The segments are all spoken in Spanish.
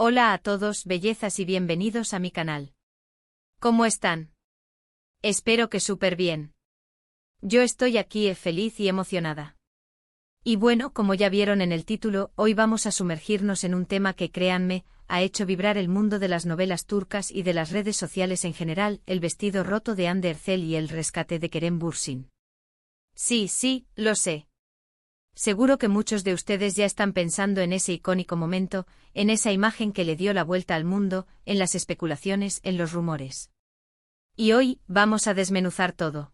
Hola a todos, bellezas, y bienvenidos a mi canal. ¿Cómo están? Espero que súper bien. Yo estoy aquí feliz y emocionada. Y bueno, como ya vieron en el título, hoy vamos a sumergirnos en un tema que, créanme, ha hecho vibrar el mundo de las novelas turcas y de las redes sociales en general: el vestido roto de Hande Erçel y el rescate de Kerem Bürsin. Sí, lo sé. Seguro que muchos de ustedes ya están pensando en ese icónico momento, en esa imagen que le dio la vuelta al mundo, en las especulaciones, en los rumores. Y hoy, vamos a desmenuzar todo.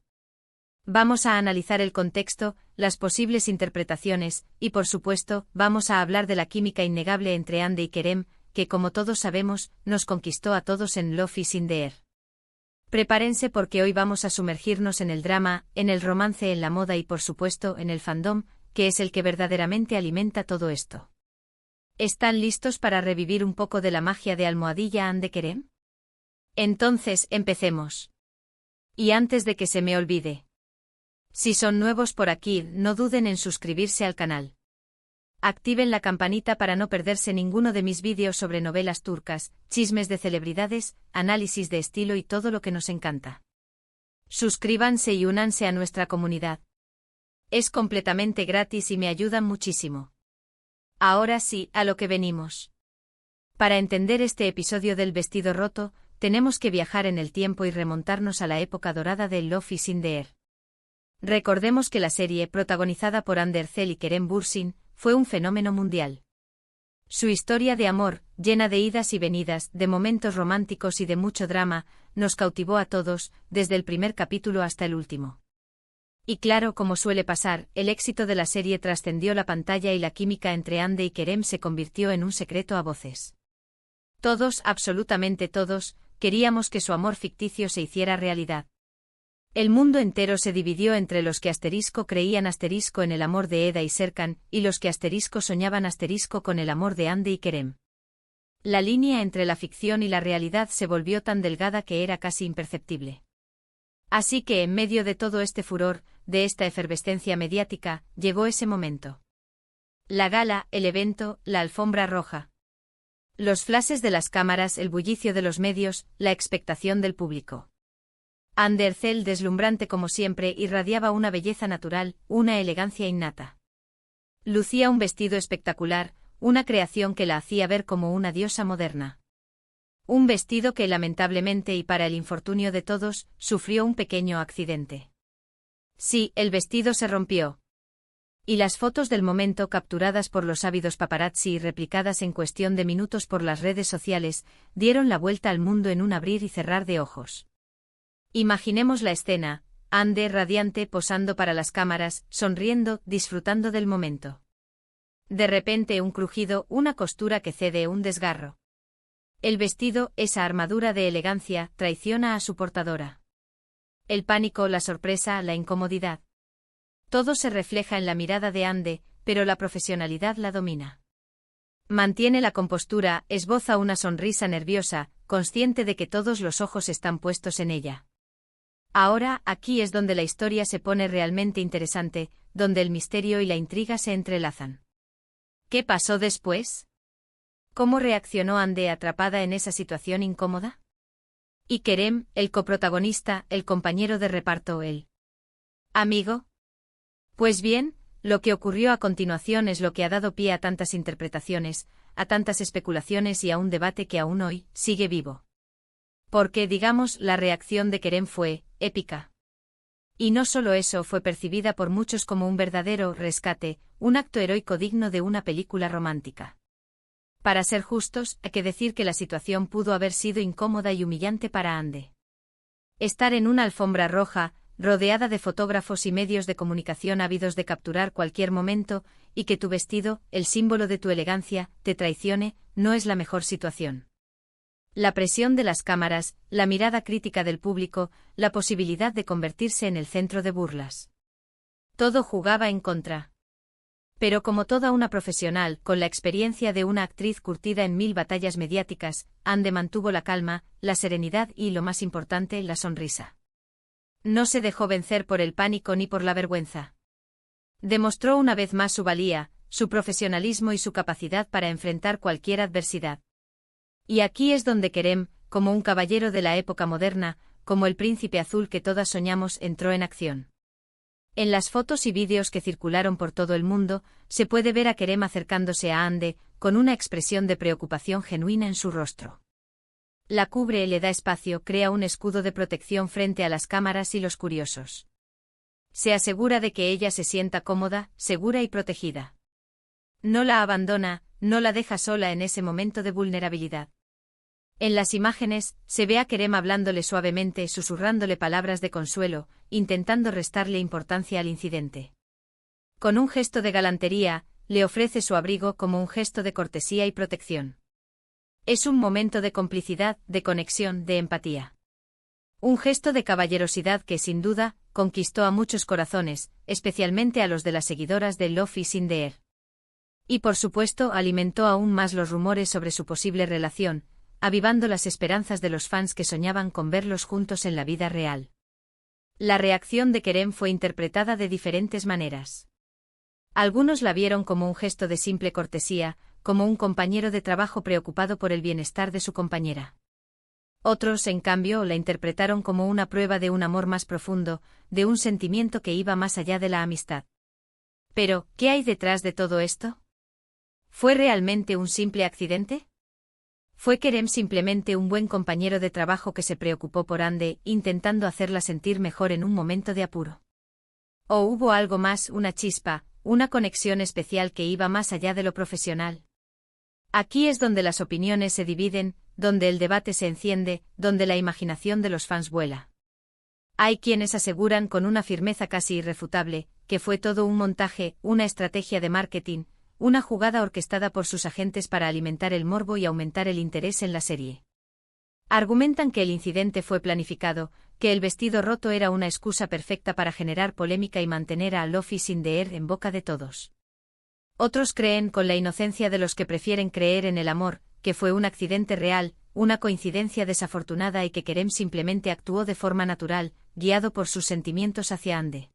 Vamos a analizar el contexto, las posibles interpretaciones, y por supuesto, vamos a hablar de la química innegable entre Hande y Kerem, que como todos sabemos, nos conquistó a todos en Love is in the Air. Prepárense porque hoy vamos a sumergirnos en el drama, en el romance, en la moda y por supuesto en el fandom, que es el que verdaderamente alimenta todo esto. ¿Están listos para revivir un poco de la magia de Almohadilla Hande Kerem? Entonces, empecemos. Y antes de que se me olvide, si son nuevos por aquí, no duden en suscribirse al canal. Activen la campanita para no perderse ninguno de mis vídeos sobre novelas turcas, chismes de celebridades, análisis de estilo y todo lo que nos encanta. Suscríbanse y únanse a nuestra comunidad. Es completamente gratis y me ayudan muchísimo. Ahora sí, a lo que venimos. Para entender este episodio del vestido roto, tenemos que viajar en el tiempo y remontarnos a la época dorada del Love is in the Air. Recordemos que la serie, protagonizada por Hande Erçel y Kerem Bürsin, fue un fenómeno mundial. Su historia de amor, llena de idas y venidas, de momentos románticos y de mucho drama, nos cautivó a todos, desde el primer capítulo hasta el último. Y claro, como suele pasar, el éxito de la serie trascendió la pantalla y la química entre Hande y Kerem se convirtió en un secreto a voces. Todos, absolutamente todos, queríamos que su amor ficticio se hiciera realidad. El mundo entero se dividió entre los que creían en el amor de Eda y Serkan, y los que soñaban con el amor de Hande y Kerem. La línea entre la ficción y la realidad se volvió tan delgada que era casi imperceptible. Así que en medio de todo este furor, de esta efervescencia mediática, llegó ese momento. La gala, el evento, la alfombra roja. Los flashes de las cámaras, el bullicio de los medios, la expectación del público. Hande Erçel, deslumbrante como siempre, irradiaba una belleza natural, una elegancia innata. Lucía un vestido espectacular, una creación que la hacía ver como una diosa moderna. Un vestido que lamentablemente y para el infortunio de todos, sufrió un pequeño accidente. Sí, el vestido se rompió. Y las fotos del momento, capturadas por los ávidos paparazzi y replicadas en cuestión de minutos por las redes sociales, dieron la vuelta al mundo en un abrir y cerrar de ojos. Imaginemos la escena: Hande, radiante, posando para las cámaras, sonriendo, disfrutando del momento. De repente un crujido, una costura que cede, un desgarro. El vestido, esa armadura de elegancia, traiciona a su portadora. El pánico, la sorpresa, la incomodidad. Todo se refleja en la mirada de Hande, pero la profesionalidad la domina. Mantiene la compostura, esboza una sonrisa nerviosa, consciente de que todos los ojos están puestos en ella. Ahora, aquí es donde la historia se pone realmente interesante, donde el misterio y la intriga se entrelazan. ¿Qué pasó después? ¿Cómo reaccionó Hande atrapada en esa situación incómoda? ¿Y Kerem, el coprotagonista, el compañero de reparto, el amigo? Pues bien, lo que ocurrió a continuación es lo que ha dado pie a tantas interpretaciones, a tantas especulaciones y a un debate que aún hoy sigue vivo. Porque, digamos, la reacción de Kerem fue épica. Y no solo eso, fue percibida por muchos como un verdadero rescate, un acto heroico digno de una película romántica. Para ser justos, hay que decir que la situación pudo haber sido incómoda y humillante para Hande. Estar en una alfombra roja, rodeada de fotógrafos y medios de comunicación ávidos de capturar cualquier momento, y que tu vestido, el símbolo de tu elegancia, te traicione, no es la mejor situación. La presión de las cámaras, la mirada crítica del público, la posibilidad de convertirse en el centro de burlas. Todo jugaba en contra. Pero como toda una profesional, con la experiencia de una actriz curtida en 1000 batallas mediáticas, Hande mantuvo la calma, la serenidad y, lo más importante, la sonrisa. No se dejó vencer por el pánico ni por la vergüenza. Demostró una vez más su valía, su profesionalismo y su capacidad para enfrentar cualquier adversidad. Y aquí es donde Kerem, como un caballero de la época moderna, como el príncipe azul que todas soñamos, entró en acción. En las fotos y vídeos que circularon por todo el mundo, se puede ver a Kerem acercándose a Hande, con una expresión de preocupación genuina en su rostro. La cubre y le da espacio, crea un escudo de protección frente a las cámaras y los curiosos. Se asegura de que ella se sienta cómoda, segura y protegida. No la abandona, no la deja sola en ese momento de vulnerabilidad. En las imágenes, se ve a Kerem hablándole suavemente, susurrándole palabras de consuelo, intentando restarle importancia al incidente. Con un gesto de galantería, le ofrece su abrigo como un gesto de cortesía y protección. Es un momento de complicidad, de conexión, de empatía. Un gesto de caballerosidad que, sin duda, conquistó a muchos corazones, especialmente a los de las seguidoras de Love is in the Air. Y por supuesto, alimentó aún más los rumores sobre su posible relación, avivando las esperanzas de los fans que soñaban con verlos juntos en la vida real. La reacción de Kerem fue interpretada de diferentes maneras. Algunos la vieron como un gesto de simple cortesía, como un compañero de trabajo preocupado por el bienestar de su compañera. Otros, en cambio, la interpretaron como una prueba de un amor más profundo, de un sentimiento que iba más allá de la amistad. Pero, ¿qué hay detrás de todo esto? ¿Fue realmente un simple accidente? ¿Fue Kerem simplemente un buen compañero de trabajo que se preocupó por Hande, intentando hacerla sentir mejor en un momento de apuro? ¿O hubo algo más, una chispa, una conexión especial que iba más allá de lo profesional? Aquí es donde las opiniones se dividen, donde el debate se enciende, donde la imaginación de los fans vuela. Hay quienes aseguran con una firmeza casi irrefutable, que fue todo un montaje, una estrategia de marketing, una jugada orquestada por sus agentes para alimentar el morbo y aumentar el interés en la serie. Argumentan que el incidente fue planificado, que el vestido roto era una excusa perfecta para generar polémica y mantener a Love is in the Air en boca de todos. Otros creen, con la inocencia de los que prefieren creer en el amor, que fue un accidente real, una coincidencia desafortunada y que Kerem simplemente actuó de forma natural, guiado por sus sentimientos hacia Hande.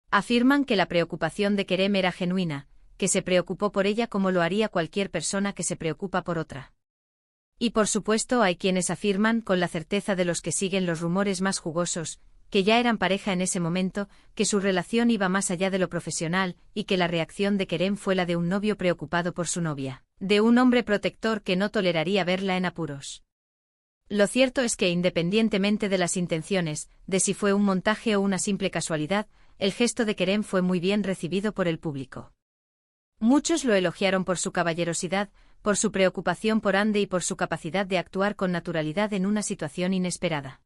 Afirman que la preocupación de Kerem era genuina, que se preocupó por ella como lo haría cualquier persona que se preocupa por otra. Y por supuesto hay quienes afirman, con la certeza de los que siguen los rumores más jugosos, que ya eran pareja en ese momento, que su relación iba más allá de lo profesional, y que la reacción de Kerem fue la de un novio preocupado por su novia, de un hombre protector que no toleraría verla en apuros. Lo cierto es que independientemente de las intenciones, de si fue un montaje o una simple casualidad, el gesto de Kerem fue muy bien recibido por el público. Muchos lo elogiaron por su caballerosidad, por su preocupación por Hande y por su capacidad de actuar con naturalidad en una situación inesperada.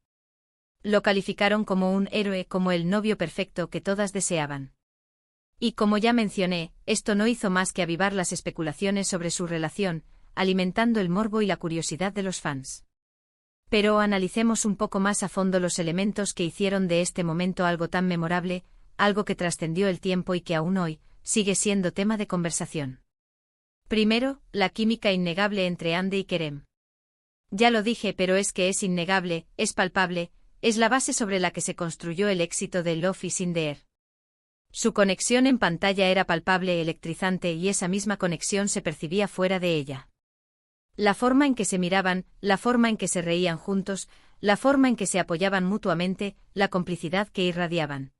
Lo calificaron como un héroe, como el novio perfecto que todas deseaban. Y como ya mencioné, esto no hizo más que avivar las especulaciones sobre su relación, alimentando el morbo y la curiosidad de los fans. Pero analicemos un poco más a fondo los elementos que hicieron de este momento algo tan memorable, algo que trascendió el tiempo y que aún hoy sigue siendo tema de conversación. Primero, la química innegable entre Hande y Kerem. Ya lo dije, pero es que es innegable, es palpable, es la base sobre la que se construyó el éxito de Love is in the Air. Su conexión en pantalla era palpable, electrizante, y esa misma conexión se percibía fuera de ella. La forma en que se miraban, la forma en que se reían juntos, la forma en que se apoyaban mutuamente, la complicidad que irradiaban.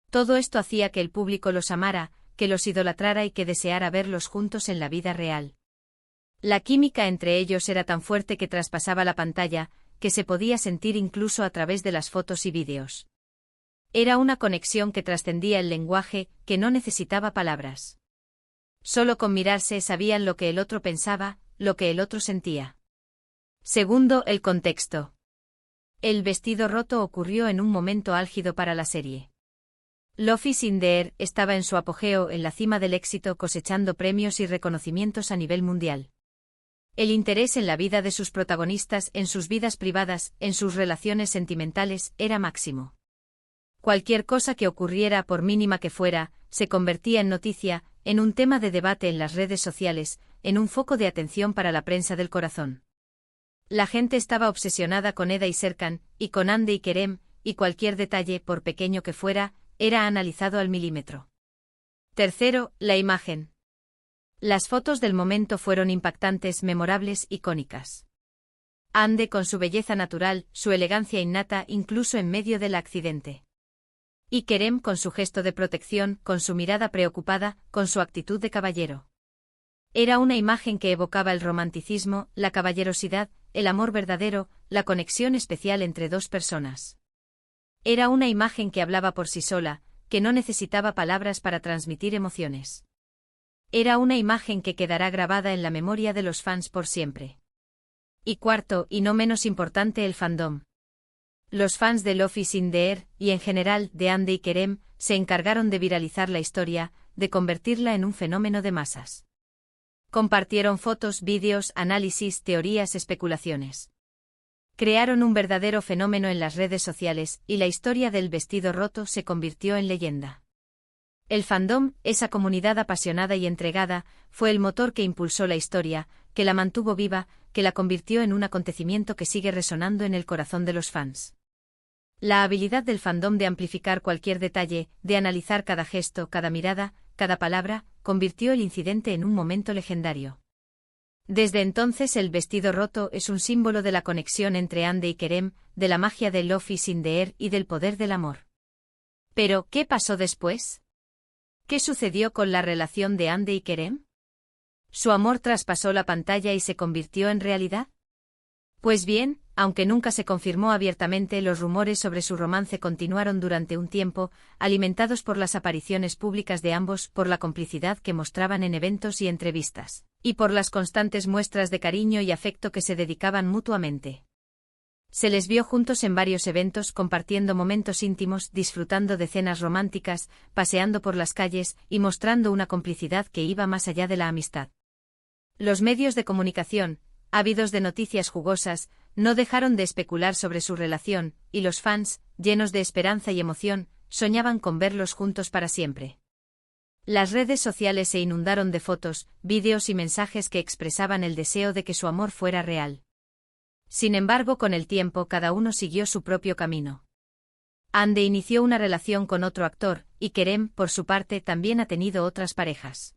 Todo esto hacía que el público los amara, que los idolatrara y que deseara verlos juntos en la vida real. La química entre ellos era tan fuerte que traspasaba la pantalla, que se podía sentir incluso a través de las fotos y vídeos. Era una conexión que trascendía el lenguaje, que no necesitaba palabras. Solo con mirarse sabían lo que el otro pensaba, lo que el otro sentía. Segundo, el contexto. El vestido roto ocurrió en un momento álgido para la serie. Love is in the Air estaba en su apogeo, en la cima del éxito, cosechando premios y reconocimientos a nivel mundial. El interés en la vida de sus protagonistas, en sus vidas privadas, en sus relaciones sentimentales, era máximo. Cualquier cosa que ocurriera, por mínima que fuera, se convertía en noticia, en un tema de debate en las redes sociales, en un foco de atención para la prensa del corazón. La gente estaba obsesionada con Eda y Serkan, y con Hande y Kerem, y cualquier detalle, por pequeño que fuera, era analizado al milímetro. Tercero, la imagen. Las fotos del momento fueron impactantes, memorables, icónicas. Ande con su belleza natural, su elegancia innata incluso en medio del accidente. Y Kerem con su gesto de protección, con su mirada preocupada, con su actitud de caballero. Era una imagen que evocaba el romanticismo, la caballerosidad, el amor verdadero, la conexión especial entre dos personas. Era una imagen que hablaba por sí sola, que no necesitaba palabras para transmitir emociones. Era una imagen que quedará grabada en la memoria de los fans por siempre. Y cuarto, y no menos importante, el fandom. Los fans de Love is in the Air, y en general de Ande y Kerem, se encargaron de viralizar la historia, de convertirla en un fenómeno de masas. Compartieron fotos, vídeos, análisis, teorías, especulaciones. Crearon un verdadero fenómeno en las redes sociales, y la historia del vestido roto se convirtió en leyenda. El fandom, esa comunidad apasionada y entregada, fue el motor que impulsó la historia, que la mantuvo viva, que la convirtió en un acontecimiento que sigue resonando en el corazón de los fans. La habilidad del fandom de amplificar cualquier detalle, de analizar cada gesto, cada mirada, cada palabra, convirtió el incidente en un momento legendario. Desde entonces el vestido roto es un símbolo de la conexión entre Ande y Kerem, de la magia de Love is in the Air y del poder del amor. Pero, ¿qué pasó después? ¿Qué sucedió con la relación de Ande y Kerem? ¿Su amor traspasó la pantalla y se convirtió en realidad? Pues bien, aunque nunca se confirmó abiertamente, los rumores sobre su romance continuaron durante un tiempo, alimentados por las apariciones públicas de ambos, por la complicidad que mostraban en eventos y entrevistas, y por las constantes muestras de cariño y afecto que se dedicaban mutuamente. Se les vio juntos en varios eventos, compartiendo momentos íntimos, disfrutando de cenas románticas, paseando por las calles y mostrando una complicidad que iba más allá de la amistad. Los medios de comunicación, ávidos de noticias jugosas, no dejaron de especular sobre su relación, y los fans, llenos de esperanza y emoción, soñaban con verlos juntos para siempre. Las redes sociales se inundaron de fotos, vídeos y mensajes que expresaban el deseo de que su amor fuera real. Sin embargo, con el tiempo cada uno siguió su propio camino. Ande inició una relación con otro actor, y Kerem, por su parte, también ha tenido otras parejas.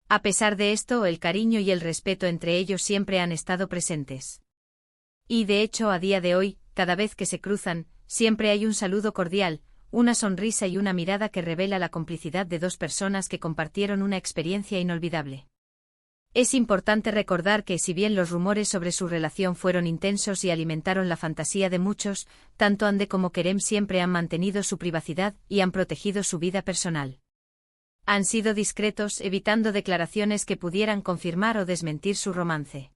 A pesar de esto, el cariño y el respeto entre ellos siempre han estado presentes. Y de hecho, a día de hoy, cada vez que se cruzan, siempre hay un saludo cordial, una sonrisa y una mirada que revela la complicidad de dos personas que compartieron una experiencia inolvidable. Es importante recordar que, si bien los rumores sobre su relación fueron intensos y alimentaron la fantasía de muchos, tanto Ande como Kerem siempre han mantenido su privacidad y han protegido su vida personal. Han sido discretos, evitando declaraciones que pudieran confirmar o desmentir su romance.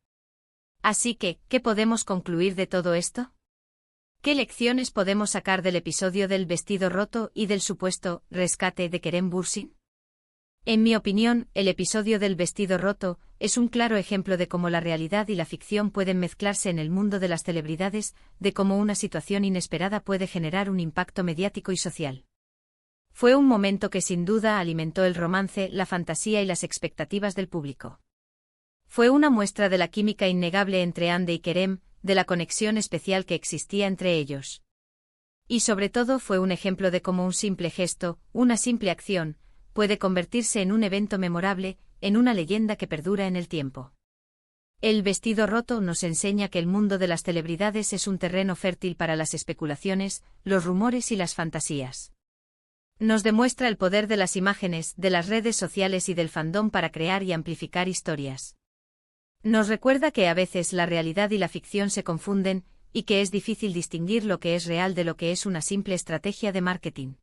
Así que, ¿qué podemos concluir de todo esto? ¿Qué lecciones podemos sacar del episodio del vestido roto y del supuesto rescate de Kerem Bürsin? En mi opinión, el episodio del vestido roto es un claro ejemplo de cómo la realidad y la ficción pueden mezclarse en el mundo de las celebridades, de cómo una situación inesperada puede generar un impacto mediático y social. Fue un momento que sin duda alimentó el romance, la fantasía y las expectativas del público. Fue una muestra de la química innegable entre Ande y Kerem, de la conexión especial que existía entre ellos. Y sobre todo fue un ejemplo de cómo un simple gesto, una simple acción, puede convertirse en un evento memorable, en una leyenda que perdura en el tiempo. El vestido roto nos enseña que el mundo de las celebridades es un terreno fértil para las especulaciones, los rumores y las fantasías. Nos demuestra el poder de las imágenes, de las redes sociales y del fandom para crear y amplificar historias. Nos recuerda que a veces la realidad y la ficción se confunden, y que es difícil distinguir lo que es real de lo que es una simple estrategia de marketing.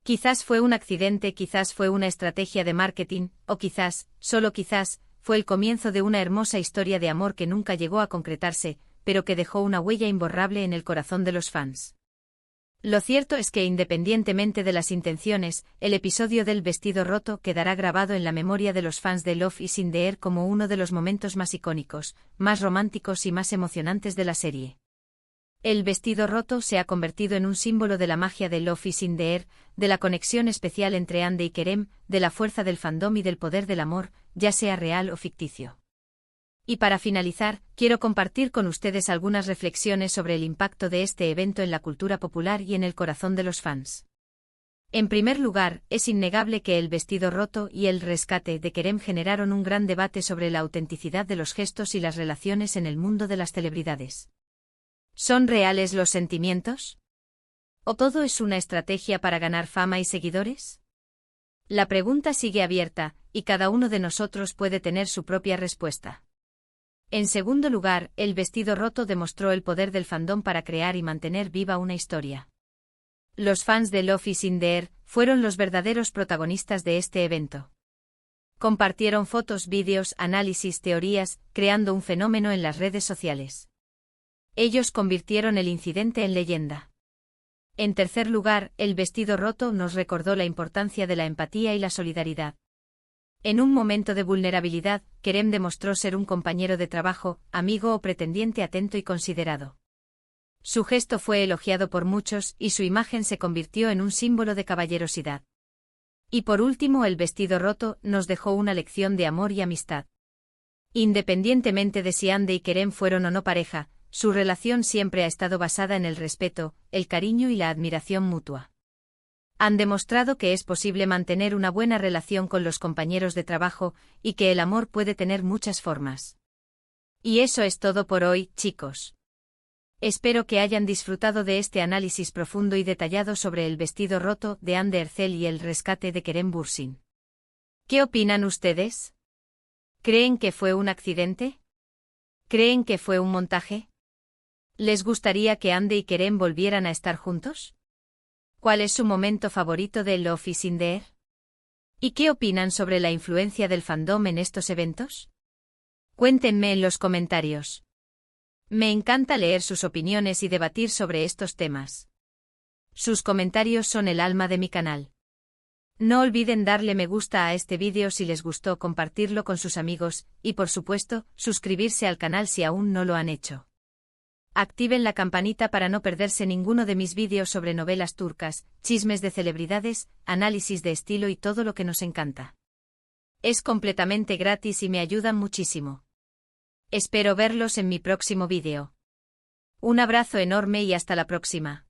Quizás fue un accidente, quizás fue una estrategia de marketing, o quizás, solo quizás, fue el comienzo de una hermosa historia de amor que nunca llegó a concretarse, pero que dejó una huella imborrable en el corazón de los fans. Lo cierto es que, independientemente de las intenciones, el episodio del vestido roto quedará grabado en la memoria de los fans de Love is in the Air como uno de los momentos más icónicos, más románticos y más emocionantes de la serie. El vestido roto se ha convertido en un símbolo de la magia de Love is in the Air, de la conexión especial entre Ande y Kerem, de la fuerza del fandom y del poder del amor, ya sea real o ficticio. Y para finalizar, quiero compartir con ustedes algunas reflexiones sobre el impacto de este evento en la cultura popular y en el corazón de los fans. En primer lugar, es innegable que el vestido roto y el rescate de Kerem generaron un gran debate sobre la autenticidad de los gestos y las relaciones en el mundo de las celebridades. ¿Son reales los sentimientos? ¿O todo es una estrategia para ganar fama y seguidores? La pregunta sigue abierta, y cada uno de nosotros puede tener su propia respuesta. En segundo lugar, el vestido roto demostró el poder del fandom para crear y mantener viva una historia. Los fans de Love is in the Air fueron los verdaderos protagonistas de este evento. Compartieron fotos, vídeos, análisis, teorías, creando un fenómeno en las redes sociales. Ellos convirtieron el incidente en leyenda. En tercer lugar, el vestido roto nos recordó la importancia de la empatía y la solidaridad. En un momento de vulnerabilidad, Kerem demostró ser un compañero de trabajo, amigo o pretendiente atento y considerado. Su gesto fue elogiado por muchos y su imagen se convirtió en un símbolo de caballerosidad. Y por último, el vestido roto nos dejó una lección de amor y amistad. Independientemente de si Ande y Kerem fueron o no pareja, su relación siempre ha estado basada en el respeto, el cariño y la admiración mutua. Han demostrado que es posible mantener una buena relación con los compañeros de trabajo y que el amor puede tener muchas formas. Y eso es todo por hoy, chicos. Espero que hayan disfrutado de este análisis profundo y detallado sobre el vestido roto de Hande Erçel y el rescate de Kerem Bürsin. ¿Qué opinan ustedes? ¿Creen que fue un accidente? ¿Creen que fue un montaje? ¿Les gustaría que Hande y Kerem volvieran a estar juntos? ¿Cuál es su momento favorito de Love is in the Air? ¿Y qué opinan sobre la influencia del fandom en estos eventos? Cuéntenme en los comentarios. Me encanta leer sus opiniones y debatir sobre estos temas. Sus comentarios son el alma de mi canal. No olviden darle me gusta a este vídeo si les gustó, compartirlo con sus amigos, y por supuesto, suscribirse al canal si aún no lo han hecho. Activen la campanita para no perderse ninguno de mis vídeos sobre novelas turcas, chismes de celebridades, análisis de estilo y todo lo que nos encanta. Es completamente gratis y me ayudan muchísimo. Espero verlos en mi próximo vídeo. Un abrazo enorme y hasta la próxima.